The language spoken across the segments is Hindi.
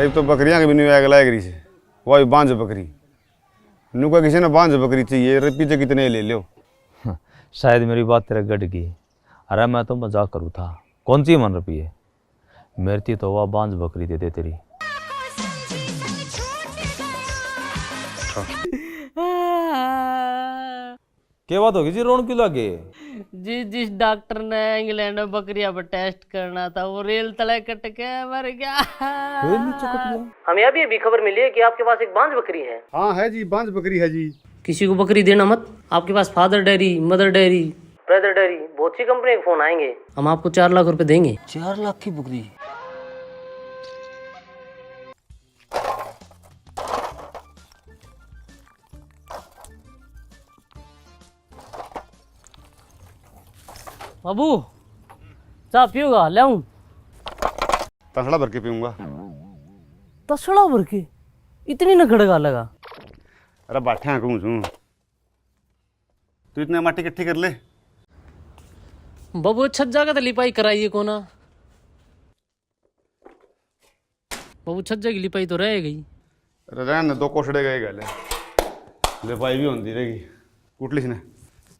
अरे तो बकरियां के भी नहीं आग लाएगी से वही बांझ बकरी नुका किसी ने बांझ बकरी चाहिए रे पीछे कितने ले लो। शायद मेरी बात तेरे गट गई। अरे मैं तो मजाक करूँ था। कौन सी मन रुपये मेरी तो वह बांझ बकरी दे दे तेरी। क्या बात होगी जी रोन क्यों लगे? जी जिस डॉक्टर ने इंग्लैंड में बकरियां पर टेस्ट करना था वो रेल तले कट के मर गया। हमें अभी खबर मिली है कि आपके पास एक बांझ बकरी है। हाँ है जी बांझ बकरी है जी। किसी को बकरी देना मत। आपके पास Father Dairy, Mother Dairy, Brother Dairy बहुत सी कंपनी के फोन आएंगे। हम आपको 4 लाख रुपए देंगे। 4 लाख की बकरी? बाबू चाय पियोगा? ले आऊं? तसड़ा भर के पीऊंगा। तसड़ा भर के? इतनी न खड़गा लगा। अरे बाठा कहूँ छू तू इतने माटी इकट्ठी कर ले। बाबू छज्जा का तो लिपाई कराइए को ना। बाबू छज्जा की लिपाई तो रह गई। अरे रहने 2 कोठड़े गए गले लिपाई भी होती रहेगी कुटलिस ने।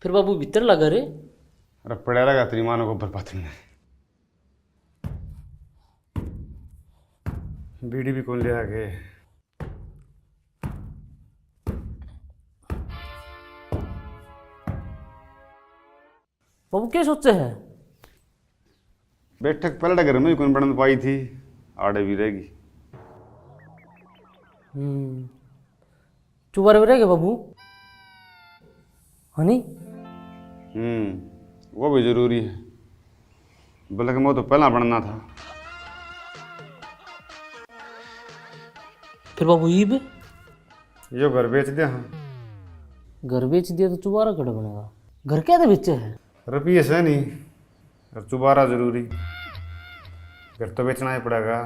फिर बाबू भीतर लगा रे। अरे पड़ा रहेगा तेरी मानो को ऊपर पाथरी में। बीड़ी भी कौन ले आगे। बाबू क्या सोचे है? बैठक पहले घर में कौन बनने पाई थी आड़े भी रहेगी। चुबारे में रहेगा बाबू हनी। वो भी जरूरी है बल्कि मैं तो पहला बनना था। फिर बाबू ईब यो घर बेच दिया। हाँ घर बेच दिया तो चुबारा कट बनेगा। घर क्या बेचे है? रुपये से नहीं और चुबारा जरूरी। घर तो बेचना ही पड़ेगा।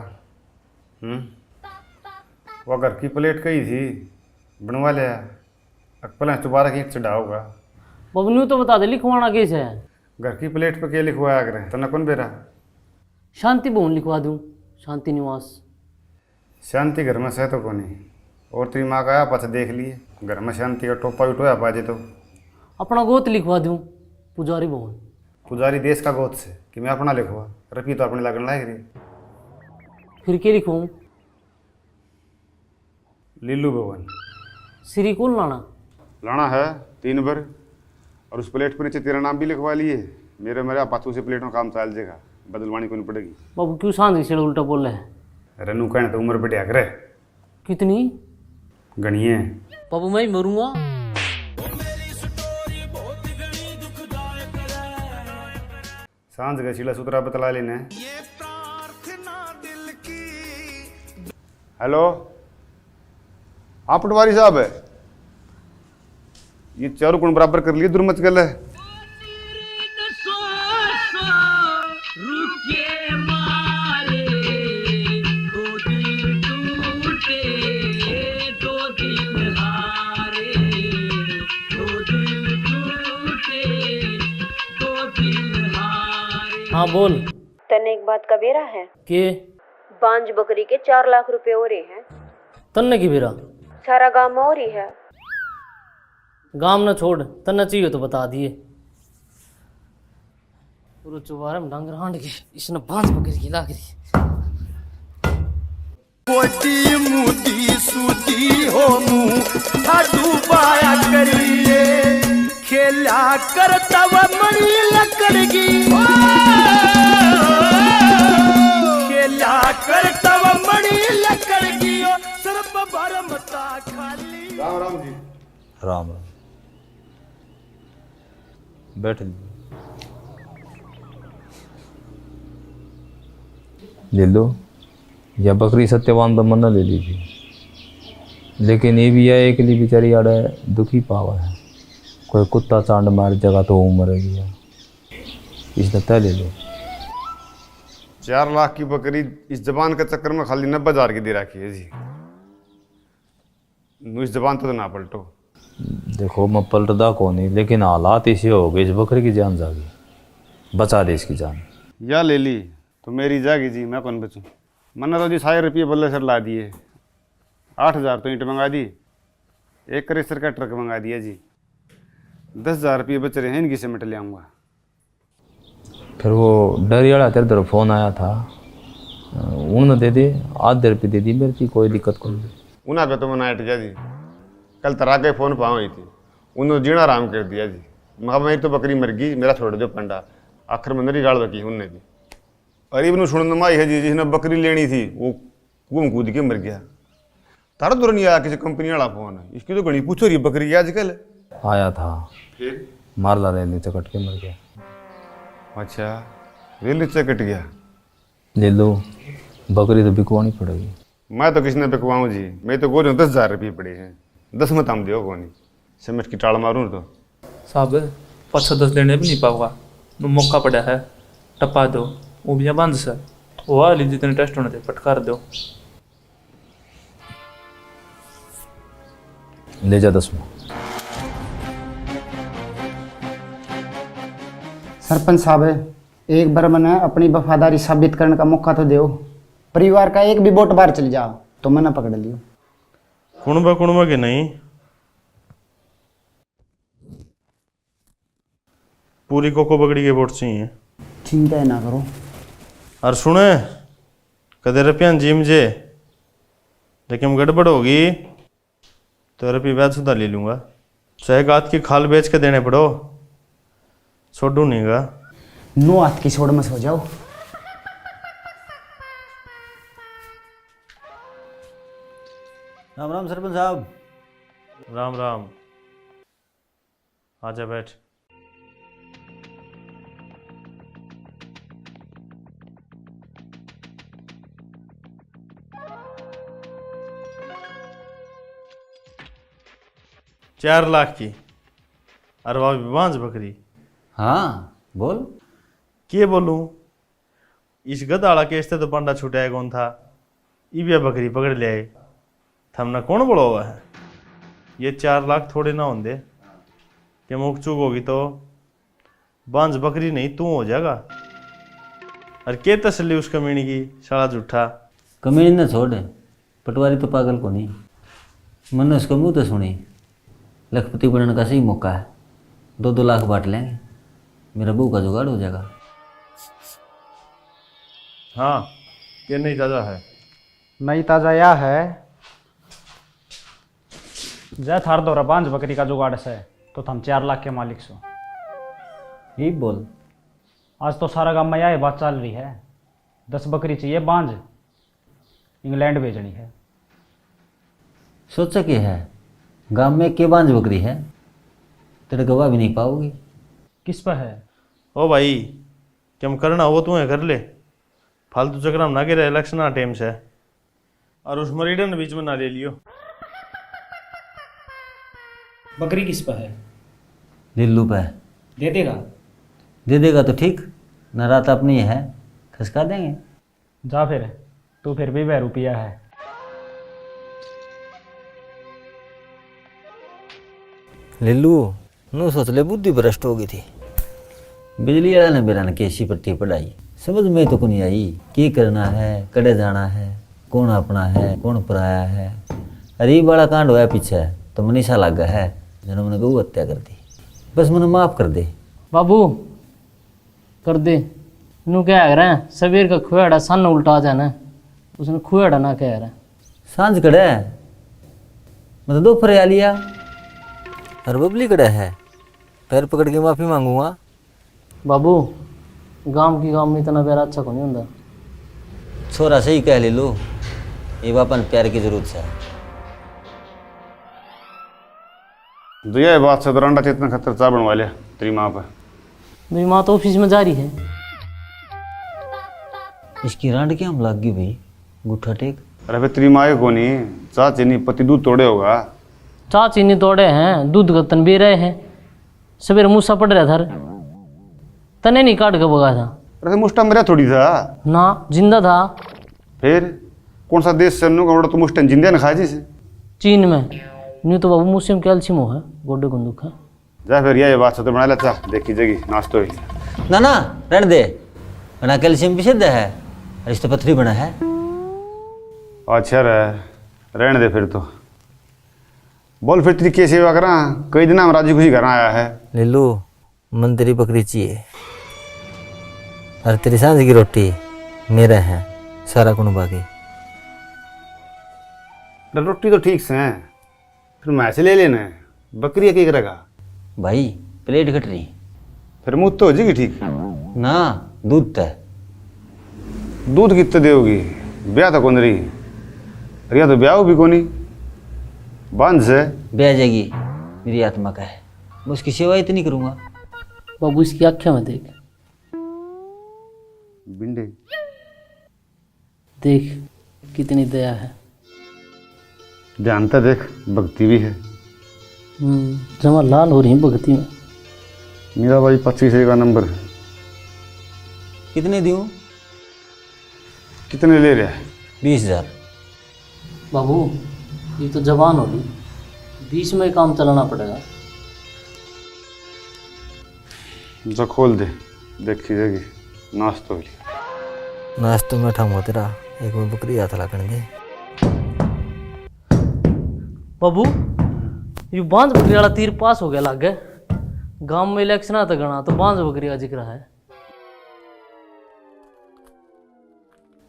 वो घर की प्लेट कही थी बनवा लिया पहले चुबारा की चढ़ा होगा। बाबू न्यू तो बता दे लिखवाना कैसे है? घर की प्लेट पे क्या लिखवाया करें तो न कौन बेरा। शांति भवन लिखवा दूं। शांति निवास। शांति घर में सह तो कौन नहीं और तेरी माँ का आया पास देख लिए घर में शांति का टोपा उठोया पाजे तो। अपना गोत लिखवा दूं पुजारी भवन। पुजारी देश का गोत से कि मैं अपना लिखवा रपी तो अपने लगन लायक रही। फिर क्या लिखवाऊं? लीलू भवन। श्री कुल लाना है 3 बार और उस प्लेट पर नीचे तेरा नाम भी लिखवा लिए। मेरे पाथू से प्लेट में काम चल जाएगा बदलवानी को नहीं पड़ेगी। बाबू क्यों सांझ से उल्टा बोल रहे हैं? रनू कहने तो उम्र बढ़िया करे कितनी गणिए। बाबू मैं ही मरूंगा। सांझ का सीला सुतरा बतला लेने। हेलो हाँ पटवारी साहब है ये चारों गुण बराबर कर लिए दुर्मच गल है। हाँ बोल। तने एक बात का बेरा है के बांझ बकरी के 4 लाख रुपए हो रहे हैं। तन्ने की बेरा सारा गांव में हो रही है। गाम न छोड़ तन्ना चाहिए तो बता दिए। पूरा चुबारे में डांगर हांड के इसने बांझ बकरी की लाग रही। कोटी मुदी सुदी हो मुँह डूबाया करिए खेला करता व मरी लकड़गी खेला करता व मरी लकड़गी सर्प भरमता खाली। राम राम जी। राम राम बैठ ले लो। या बकरी सत्यवान तो मन ले लीजिए लेकिन ये भी है एक लिए बेचारी आड़े दुखी पावा है। कोई कुत्ता चांड मार जगह तो मरेगी इसने तय ले लो। 4 लाख की बकरी इस जबान के चक्कर में खाली 90,000 की दे रखी है जी। इस जबान तो ना पलटो। देखो मैं पलटदा को नहीं लेकिन हालात ऐसे हो गए इस बकरी की जान जागी बचा दे इसकी जान। या ले ली तो मेरी जागी जी मैं कौन बचूं। मैंने तो जी 100 रुपये बल्ले सर ला दिए, 8,000 तो ईंट मंगा दी, 1 क्रेशर का ट्रक मंगा दिया जी, 10,000 रुपये बच रहे हैं, इनकी सीमेंट ले आऊँगा। फिर वो डरी वाला तेरे तरफ फ़ोन आया था, उन्होंने दे दे, आधे रुपये दे दी मेरे की, कोई दिक्कत को नहीं। उन्हें पे तो मैं नाइट गया जी, कल तरह के फ़ोन पाँव हुई थी, उन्होंने जीना आराम कर दिया जी। मैं मेरी तो बकरी मर गई, मेरा छोड़ दो पंडा, आखिर में नरी गाड़ बकी उनने भी। अरे इवन सुनने में आई है जी, जिसने बकरी लेनी थी वो घूम कूद के मर गया। तारा दूर नहीं आया किसी कंपनी वाला फोन, इसकी तो घनी पूछो रही बकरी आजकल। आया था, फिर मारला रेल नीचे कट के मर गया। अच्छा, रेल नीचे कट गया। ले लो, बकरी तो बिकवानी पड़ेगी। मैं तो किसी ने बिकवाऊँ जी, मैं तो गोल 10,000 रुपये पड़े हैं, 10 में तम दो कौन समझ की टाल मारूँ तो साहब 510 देने भी नहीं पाऊंगा, मौका पड़ा है, टपा दो, वो भी बंद सर, वो वाली जितने टेस्ट होने थे पटकार दो। ले जा 10 में। सरपंच साहब, एक बार मैंने अपनी वफादारी साबित करने का मौका तो दो। परिवार का एक भी वोट बाहर चल जाओ तो मैंने पकड़ लियो। कुणबा के नहीं, पूरी कोको बकरी के वोट चाहिए। चिंता ना करो। और सुने कदे रुपया जिम जे, लेकिन गड़बड़ होगी तो रुपये ब्याज सुधा ले लूँगा, चाहे गात की खाल बेच के देने पड़ो, छोड़ू नहीं गा। 9 हाथ की छोड़ में सो जाओ। राम राम सरपंच साहब। राम राम, आजा बैठ। चार लाख की और वह भी बांझ बकरी। हाँ बोल। के बोलूँ, इस गदाड़ा केस से तो पंडा छुटाया कौन था, इबिया बकरी पकड़ ले आए, थमना कौन बोला हुआ है। ये 4 लाख थोड़े ना होंगे कि मुख चूक होगी तो बांझ बकरी नहीं तू हो जाएगा। और के तसली उस कमीनी की, साला झूठा। कमीनी न छोड़, पटवारी तो पागल को नहीं। मैंने उसका मुँह तो सुनी, लखपति बनने का सही मौका है, 2-2 लाख बांट लेंगे, मेरा बहू का जुगाड़ हो जाएगा। हाँ, ये नहीं ताज़ा है। नहीं ताजा या है जय थार दो 5 बकरी का जुगाड़ से तो हम 4 लाख के मालिक सो। यही बोल। आज तो सारा गांव में यह बात चल रही है, 10 बकरी चाहिए बांझ, इंग्लैंड भेजनी है। सोचा क्या है, गांव में के बांझ बकरी है, तेरे गवाह भी नहीं पाओगी। किस पर है? ओ भाई, क्या करना हो तुम्हें कर ले, फालतू चक्कर में ना गिरे, इलेक्शन आ टाइम से। और उस मरीडन बीच में ना ले लियो। बकरी किस पर है? लिल्लू पे दे देगा? दे देगा तो ठीक, न रात अपनी है, खसका देंगे। जा फिर, तू फिर भी 2 रुपया है। लिल्लू नू सोच ले, बुद्धि भ्रष्ट हो गई थी। बिजली वाला ने मेरा ने केसी पट्टी पढ़ाई, समझ में तो को नहीं आई की करना है, कड़े जाना है, कौन अपना है कौन पराया है। अरे बड़ा कांड होया पीछे तो मनीषा लग गया है, जिन्होंने गऊ हत्या कर दी। बस मैंने माफ कर दे बाबू, कर दे। नू क्या कह रहे हैं, सवेर का खुआड़ा सन उल्टा जाना, उसने खुआड़ा ना कह रहा। सांझ कड़े मतलब दोपहर आ लिया, और बबली कड़े है, पैर पकड़ के माफी मांगूंगा। बाबू, गांव की गांव में इतना प्यार अच्छा को नहीं होता। छोरा सही कह ले लो, ये बापन प्यार की जरूरत है। दुया बात से दरांडा चेतना खतर चा बनवा लिया तेरी माँ पर। मेरी माँ तो ऑफिस में जा रही है। इसकी रांड क्या हम लाग गई भाई, गुठा टेक। अरे फिर तेरी माँ को नहीं, चा चीनी पति दूध तोड़े होगा। चा चीनी तोड़े हैं, दूध गतन भी रहे हैं, सवेरे मूसा पड़ रहा था, तने नहीं काट के भगा था। अरे मुस्टा मरा थोड़ी था ना, जिंदा था। फिर कौन सा देश से तो मुस्टन जिंदे न खाए जिसे। चीन में नहीं तो बाबू, मुझसे कैल्शियम है, गोडे को दुख है। जा फिर ये बात से तो बना लेता, देखी जगी नाश्तो ही। ना ना रहने दे, बना कैल्शियम भी सिद्ध है, और इस तो पथरी बना है। अच्छा रहने दे फिर तो। बोल फिर तेरी क्या सेवा करा? कई दिन हम राजी खुशी घर आया है। लीलू मन तेरी बकरी चाहिए और तेरी सांझ की रोटी मेरा है सारा कुन बाकी। रोटी तो ठीक से है, फिर मैं से ले लेना है। बकरी क्या करेगा भाई? प्लेट कट रही फिर मुँह तो हो जाएगी ठीक ना। दूध तय दूध कितने देगी? ब्याह तो कौन रही रिया तो ब्याह भी कोनी बांध से ब्याह जाएगी मेरी आत्मा का है। मैं उसकी सेवा इतनी करूँगा। बाबू इसकी आँखें में देख, बिंडे देख कितनी दया है। जानता देख भक्ति भी है। जमा लाल हो रही है भक्ति में। मेरा भाई 25 का नंबर है। कितने दूँ? कितने ले रहा है? 20,000। बाबू ये तो जवान होगी, 20 में काम चलाना पड़ेगा। जो खोल दे देखी जाएगी। नाश्तो नाश्तो में ठाऊंगा तेरा, एक में बकरी हाथ लागण दे। बाबू ये बांझ बकरी वाला तीर पास हो गया लागे। गांव में इलेक्शन आता गणा तो बांझ बकरी का जिक्र है।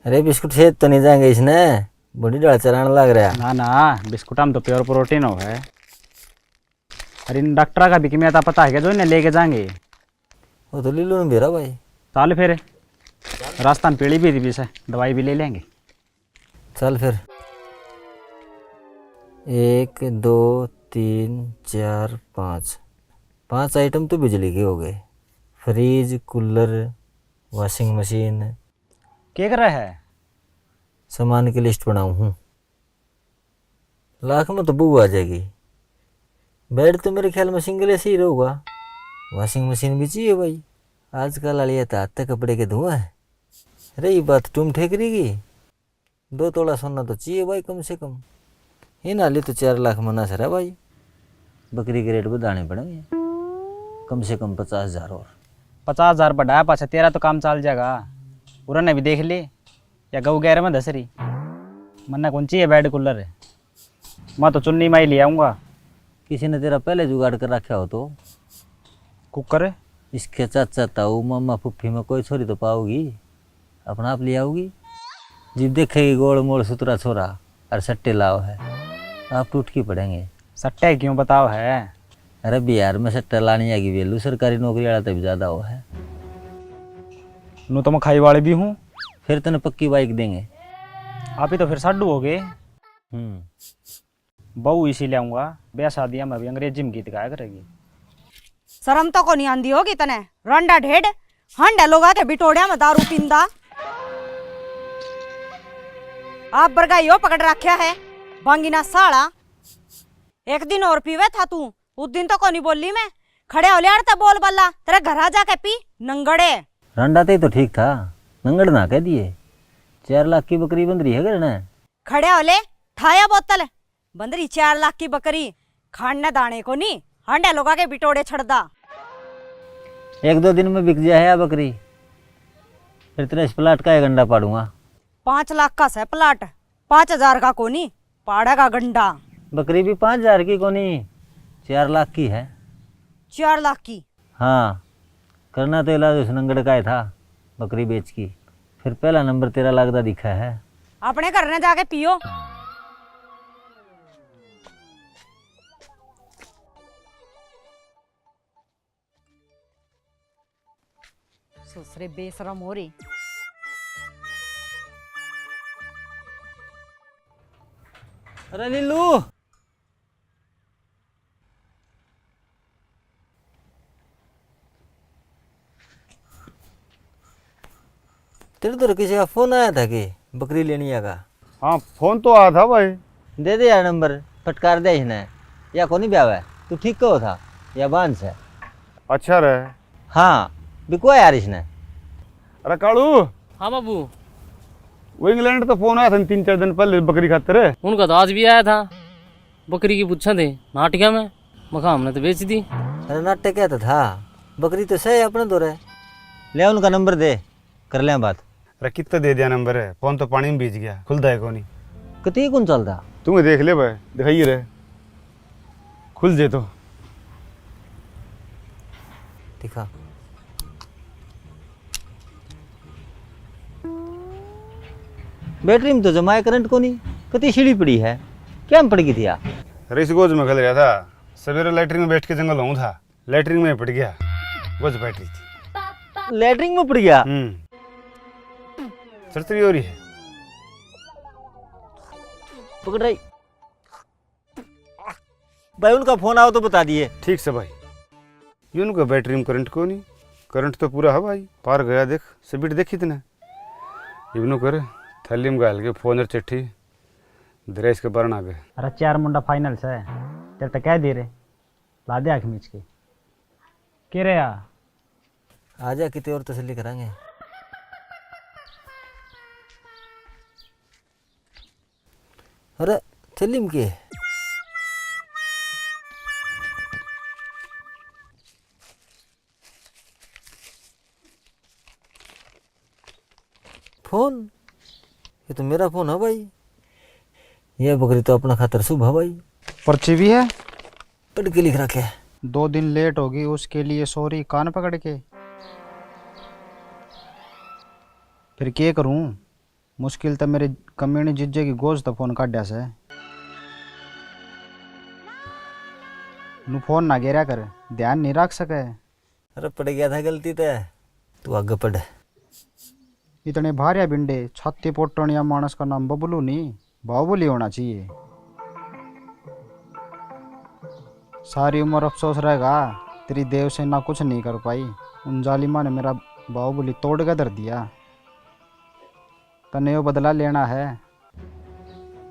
अरे बिस्कुट से तो नहीं जाएंगे इसने, बड़ी डाल चलाने लग रहा है। ना ना बिस्कुट में तो प्योर प्रोटीन हो है। अरे इन डॉक्टर का भी कि मैं पता है क्या जो इन्हें लेके जाएंगे। वो तो लीलू ने भेजा भाई। चल फिर रास्ता में पेड़ी भी थी से दवाई भी ले लेंगे। चल फिर 1 2 3 4 5 आइटम तो बिजली के हो गए। Fridge, cooler, washing machine. क्या कर रहा है? सामान की लिस्ट बनाऊँ हूँ। लाख में तो बू आ जाएगी। बेड तो मेरे ख्याल में सिंगल ऐसे ही रहेगा। वॉशिंग मशीन भी चाहिए भाई, आजकल आलिया तो आते कपड़े के धुआं है। रही बात तुम ठेकरी की, 2 तोला सोना तो चाहिए भाई कम से कम। इन आली तो 4 लाख मना सर है भाई। बकरी के रेट बढ़ाने पड़ेंगे कम से कम 50,000 और। 50,000 बढ़ाया पाछा तेरा तो काम चल जाएगा। पूरा ने भी देख ले या गऊ गैर में धसरी मन्ना कौन चाहिए बेड कूलर है। मैं तो चुन्नी माई ले आऊँगा। किसी ने तेरा पहले जुगाड़ कर रखा हो तो? कुकर इसके चाचा ताऊ मामा फुफ्फी में कोई छोरी तो पाओगी, अपना आप ले आओगी। जब देखेगी गोल मोड़ सुतरा छोरा और सट्टे लाओ है, आप टूट के पड़ेंगे। सट्टे क्यों बताओ है? अरे बिहार में सट्टा लानी आएगी वेलू, सरकारी नौकरी वाला तभी ज़्यादा हो है। नू तो मैं खाई वाले भी हूँ। फिर तेने पक्की बाइक देंगे। आप ही तो फिर साडू हो गए। 嗯 बहू इसी ले आऊँगा। ब्याह शादियाँ में भी अंग्रेजी में गीत गाया करेगी। शर्म तो को नहीं आंदी होगी तने। रंडा ढेड हंडा लोग आते बिटोड़िया में दारू पींदा। आप बरगाइयो पकड़ रखा है बांगिना साला। एक दिन और पीवे था तू, उस दिन तो को नहीं बोली मैं। खड़े हो लिया बोल बल्ला तेरे घर आ जाके पी नंगड़े। रंडाते तो ठीक था, नंगड़ ना कह दिए। 4 लाख की बकरी बंद रही है घर ने। खड़े हो ले ठाया बोतल बंदरी 4 लाख की बकरी खाने दाने को नहीं हंडे लोग आके बिटोड़े छड़दा। 1-2 दिन में बिक जाए है बकरी, फिर तेरे इस प्लाट का 1 गंडा पाड़ूंगा। 5 लाख का है प्लाट, 5,000 का कोनी पाड़ेगा गंडा। बकरी भी 5,000 की कोनी 4 लाख की है। 4 लाख की? हाँ, करना तो इलाज उस नंगड़ का ही था बकरी बेच की। फिर पहला नंबर 13 लाख का दिखा है। अपने घर ने जाके पियो। ससुरे बेशरम हो रही। अरे लीलू, तेरे तो किसी का फोन आया था कि बकरी लेनी आगा? हाँ फोन तो आया था भाई। दे दे यार नंबर, फटकार दे इसने। या कौन ब्याह है तू ठीक कहो था या बांस है? अच्छा रहे। हाँ बिको यार इसने। अरे कालू। हाँ बाबू। वो इंग्लैंड तो फोन आया था 3-4 दिन पहले बकरी खातिर। उनका तो आज भी आया था। बकरी की पूछा थे नाटिया में, मखा हमने तो बेच दी। अरे नाट्य क्या था, बकरी तो सही अपने दो रहे। ले उनका नंबर दे, कर ले बात। अरे कितना दे दिया नंबर है, फोन तो पानी में भीज गया, खुलता है को नहीं। कति कौन चलता तुम्हें देख ले भाई, दिखाइए रहे खुल जे तो दिखा। बैटरी में तो जमाए करंट को नहीं, कति सीढ़ी पड़ी है, क्या में पड़ गई थी? रईस गोज में खल रहा था, सवेरे लैटरिन में बैठ के जंगल हूँ था, लैटरिन में पड़ गया, गोज बैटरी थी। लैटरिन में पड़ गया? सरसरी हो रही है। पकड़ रही भाई, उनका फोन आओ तो बता दिए। ठीक से भाई, ये उनका बैटरी में करंट को नहीं, करंट तो पूरा है भाई, पार गया देख, स्पीड देखी इतना। इवनु कर थैली में गाल के फोन और चिट्ठी दरेस के बरन आ गए। अरे 4 मुंडा फाइनल से तेरे तो कह दे रहे ला दे आँख मीच के रे आजा कितने और तसल्ली करांगे। अरे थैली में के फोन, ये तो मेरा फोन है भाई। ये बकरी तो अपना खातर शुभ है भाई। पर्ची भी है, पढ़ के लिख रखे है। 2 दिन लेट होगी उसके लिए सॉरी, कान पकड़ के। फिर क्या करूं, मुश्किल तो मेरे कमीने जिज्जे की गोज तो फोन काट से नु फोन ना गिरा कर, ध्यान नहीं रख सके। अरे पड़ गया था गलती तो, तू आगे पढ़। इतने भारिया बिंडे छाती पोटण या मानस का नाम बबलू नहीं बाहुबली होना चाहिए। सारी उम्र अफसोस रहेगा, तेरी देव सेना कुछ नहीं कर पाई, उन जालिमा ने मेरा बाहुबली तोड़ के धर दिया। तने वो बदला लेना है,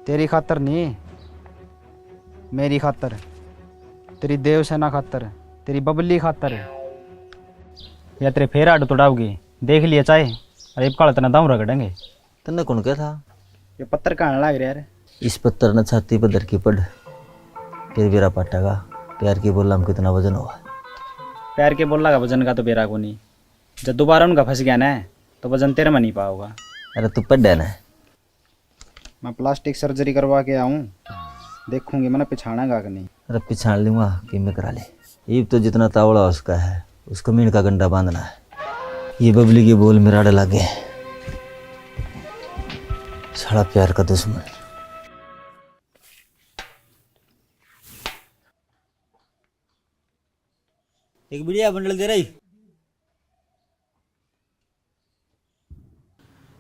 तेरी खातर नहीं, मेरी खातर, तेरी देव सेना खातर, तेरी बबली खातर। या तेरे फेर आड़ तोड़ाओगी, देख लिया चाहे, अरे काल तना दाम रगड़ेंगे। तन्ने कौन क्या था? ये पत्थर कहाँ लग रहा है? इस पत्थर न छाती पर धर की पड़, फिर बेरा पाटेगा। प्यार की बोला में कितना वजन हुआ? पैर के बोला का वजन का तो बेरा को नहीं, जब दोबारा उनका फंस गया ना तो वजन तेरे में नहीं पाओगा। अरे तू पढ़ है ना? मैं प्लास्टिक सर्जरी करवा के आऊँ, देखूंगी मैंने पिछाड़ेगा कि नहीं। अरे पिछाड़ लूँगा कि मैं करा ले। ईब तो जितना तावड़ा उसका है, उसको मीन का गंडा बांधना है। ये बबली के बोल मेरा डला लगे, सारा प्यार का दुश्मन। एक बढ़िया बंडल दे रही।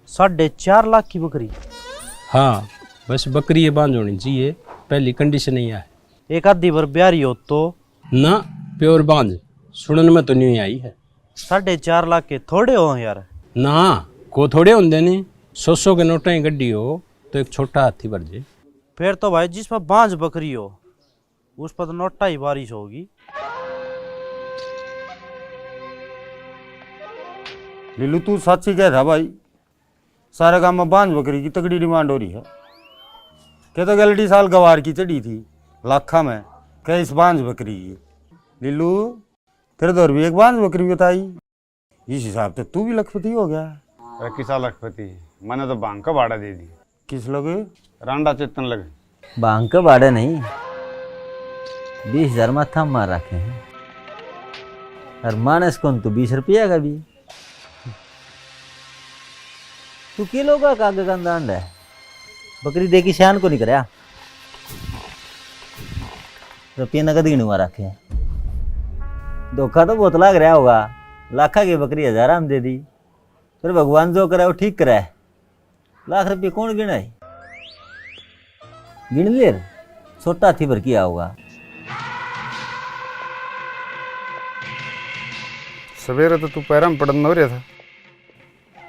4.5 लाख की बकरी? हाँ, बस बकरी ये बांध होनी चाहिए, पहली कंडीशन ही है। एक आधी बार ब्यारी हो तो ना, प्योर बांध सुनने में तो नहीं आई है। 4.5 लाख के थोड़े हो यार? ना, को थोड़े होंगे नहीं, 100 के नोटा ही गड्डी हो तो एक छोटा हाथी भर जाए। फिर तो भाई जिसमें बांझ बकरी हो उस पर तो नोटा ही बारिश होगी। लीलू तू सच्ची कह था भाई, सारे गांव में बांझ बकरी की तगड़ी डिमांड हो रही है। क्या तो गलती साल गवार की चढ़ी थी लाखा में, क्या इस बांझ बकरी की। लीलू तेरे दौर भी एक बांझ बकरी बताई, इस हिसाब से तू भी लखपति हो गया। अरे किसा लखपति, मैंने तो बांग का भाड़ा दे दी। किस लगे? रांडा चेतन लगे। बांग का भाड़ा नहीं, 20,000 माथा मार रखे हैं। और मानस कौन तू 20 रुपया का भी? तू किलो का कागज का दांड है, बकरी देखी शान को नहीं कराया। रुपये नगद गिनवा रखे हैं। धोखा तो बहुत लाग रहा होगा, लाखा की बकरी 1000 में दे दी, फिर भगवान जो करे वो ठीक करे। लाख रुपये कौन गिना है? गिन ले, छोटा हाथी भर किया होगा। सवेरे तो तू पैरा में पड़न हो रहा था।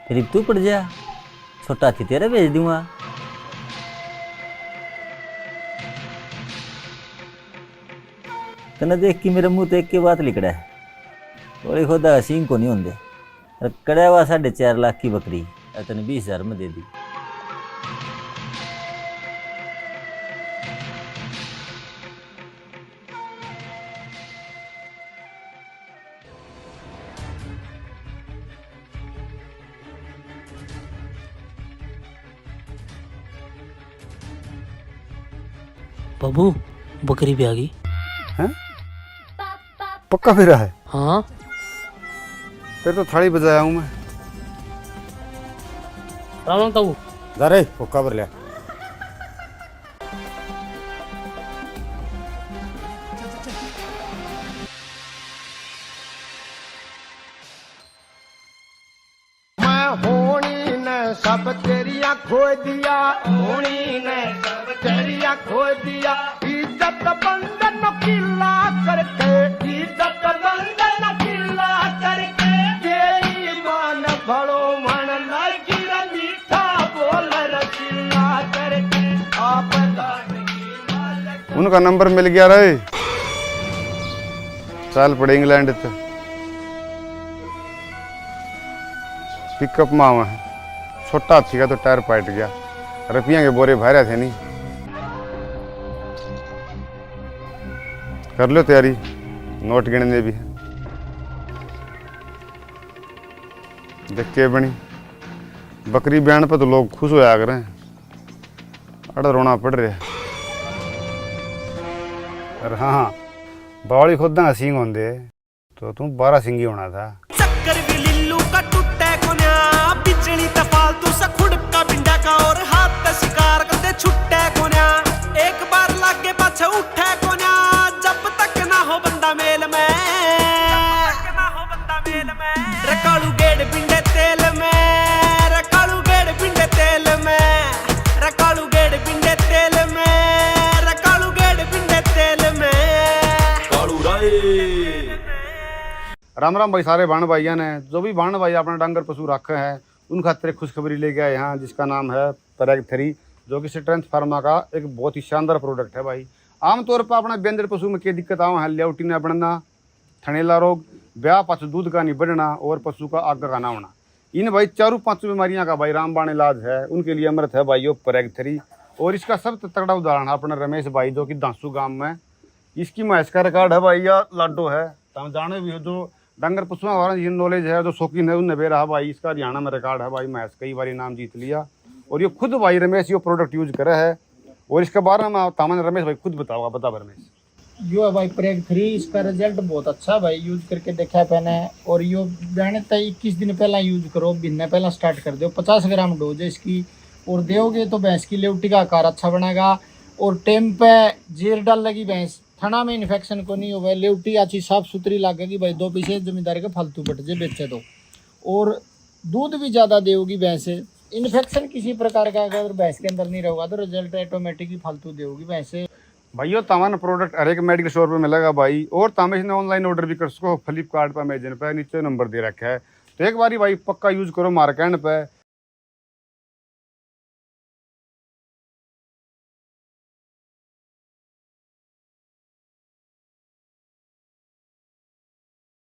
फिर तू पड़ जा, छोटा हाथी तेरे भेज दूंगा। तने देख कि मेरे मुंह तो एक की बात लिखड़ा है, थोड़ी खुदा सींग को नहीं होंगे। कड़ा हुआ 4.5 लाख की बकरी तने 20,000 में दे दी। बाबू बकरी भी आ गई। हैं? पक्का फिरा है? हाँ फिर तो थाली बजाया हूँ मैं। राम ताऊ जा रे हुक्का भर लिया। होनी ने सब तेरिया खो दिया, होनी ने सब तेरिया खो दिया। इज्जत बंधन किला करके, इज्जत बंधन किला करके, तेरी मान भलो मन लगी मीठा बोल रसिया करके। आप उनका नंबर मिल गया रे, चल पड़े इंग्लैंड तक। पिकअप में आवा है, छोटा हाथी का तो टायर पाट गया, रुपया के बोरे भरे थे नहीं। कर लो तैयारी, नोट गिनने भी है। देख के बनी बकरी बयान पर तो लोग खुश हो जा रहे हैं, अड़ा रोना पड़ रहा है। अरे हाँ, बावली खुद ना सिंह होंगे तो तुम 12 सिंगी होना था। चक्कर भी लिल्लू का टूटे कोन्या, बिजली त फालतू सा खुड़का बिंडा का, और हाथ पे शिकार करते छुट्टे कोन्या। एक बार लागे पाछे उठे कोन्या, जब तक ना हो बंदा मेल में, रकालू गेड़ बिंडे तेल में, रकालू गेड़ बिंडे तेल में, रकालू गेड़ बिंडे तेल में, रकालू गेड़ बिंडे तेल में। कालू राय राम राम भाई सारे बाण भाइयों ने, जो भी बाण भाई अपना डांगर पशु रखे हैं उन खातिर एक खुशखबरी लेके आए यहाँ, जिसका नाम है परैग 3, जो कि स्ट्रेंथ फार्मा का एक बहुत ही शानदार प्रोडक्ट है भाई। आमतौर पर अपना व्यंजन पशु में क्या दिक्कत आवा है, लेवटी न बढ़ना, थनेला रोग, ब्याह पाछू दूध का नहीं बढ़ना और पशु का आग का ना होना। इन भाई 4-5 बीमारियां का भाई रामबाण इलाज है, उनके लिए अमृत है भाई यो परैग 3। और इसका सबसे तगड़ा उदाहरण है अपना रमेश भाई, जो कि दांसू गांव में इसकी महस का रिकॉर्ड है भाई, या लाडो है। तुम जाने भी हो जो डंगर पशुओं वाला जिन नॉलेज है, जो शौकीन है उनने बेरा भाई, इसका हरियाणा में रिकॉर्ड है भाई, महस कई बार इनाम जीत लिया। और ये खुद भाई रमेश यो प्रोडक्ट यूज करे है, और इसके बारे में तामन रमेश भाई खुद बताओगा। बता रमेश। यो है भाई परैग 3, इसका रिजल्ट बहुत अच्छा भाई, यूज करके देखा है मैंने। और यो बयाने तक 21 दिन पहला यूज करो, महीने पहला स्टार्ट कर दो। 50 ग्राम डोज है इसकी, और दोगे तो भैंस की लेवटी का आकार अच्छा बनेगा। और टेम पे जेर डाल लगी भैंस, थना में इन्फेक्शन को नहीं होगा, लेवटी अच्छी साफ सुथरी लगेगी भाई, 2 पैसे जमींदार के फालतू बट जे बेचे दो। और दूध भी ज़्यादा देगी भैंस, इन्फेक्शन किसी प्रकार का अगर भैंस के अंदर नहीं रहेगा तो रिजल्ट ऑटोमेटिक ही फालतू देगी भैंस। भाइयों तमाम प्रोडक्ट हर एक मेडिकल स्टोर पे मिलेगा भाई, और तामे ने ऑनलाइन ऑर्डर भी कर सको, फ्लिपकार्ट पर, अमेजन पे, नीचे नंबर दे रखा है। तो एक बारी भाई पक्का यूज करो मार्केट पे,